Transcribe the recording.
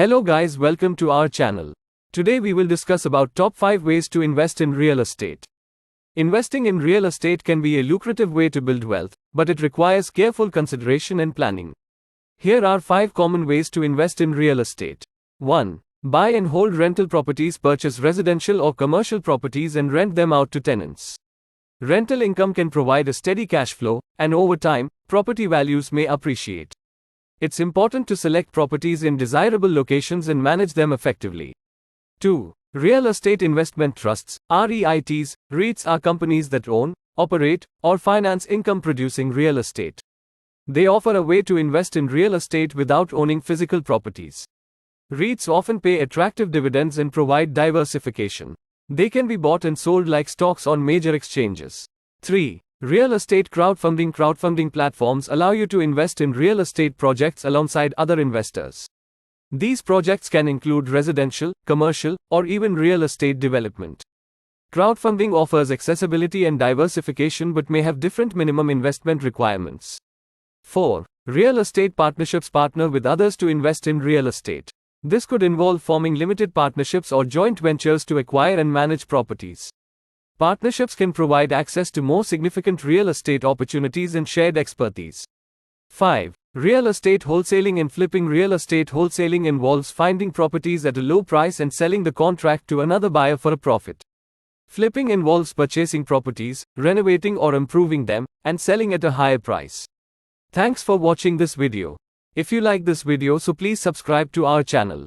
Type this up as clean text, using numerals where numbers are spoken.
Hello guys, welcome to our channel. Today we will discuss about top 5 ways to invest in real estate. Investing in real estate can be a lucrative way to build wealth, but it requires careful consideration and planning. Here are 5 common ways to invest in real estate. 1. Buy and hold rental properties. Purchase residential or commercial properties and rent them out to tenants. Rental income can provide a steady cash flow, and over time, property values may appreciate. It's important to select properties in desirable locations and manage them effectively. 2. Real estate investment trusts, REITs. REITs are companies that own, operate, or finance income-producing real estate. They offer a way to invest in real estate without owning physical properties. REITs often pay attractive dividends and provide diversification. They can be bought and sold like stocks on major exchanges. 3. Real estate crowdfunding. Crowdfunding platforms allow you to invest in real estate projects alongside other investors. These projects can include residential, commercial, or even real estate development. Crowdfunding offers accessibility and diversification but may have different minimum investment requirements. 4. Real estate partnerships. Partner with others to invest in real estate. This could involve forming limited partnerships or joint ventures to acquire and manage properties. Partnerships can provide access to more significant real estate opportunities and shared expertise. 5. Real estate wholesaling and flipping. Real estate wholesaling involves finding properties at a low price and selling the contract to another buyer for a profit. Flipping involves purchasing properties, renovating or improving them, and selling at a higher price. Thanks for watching this video. If you like this video, so please subscribe to our channel.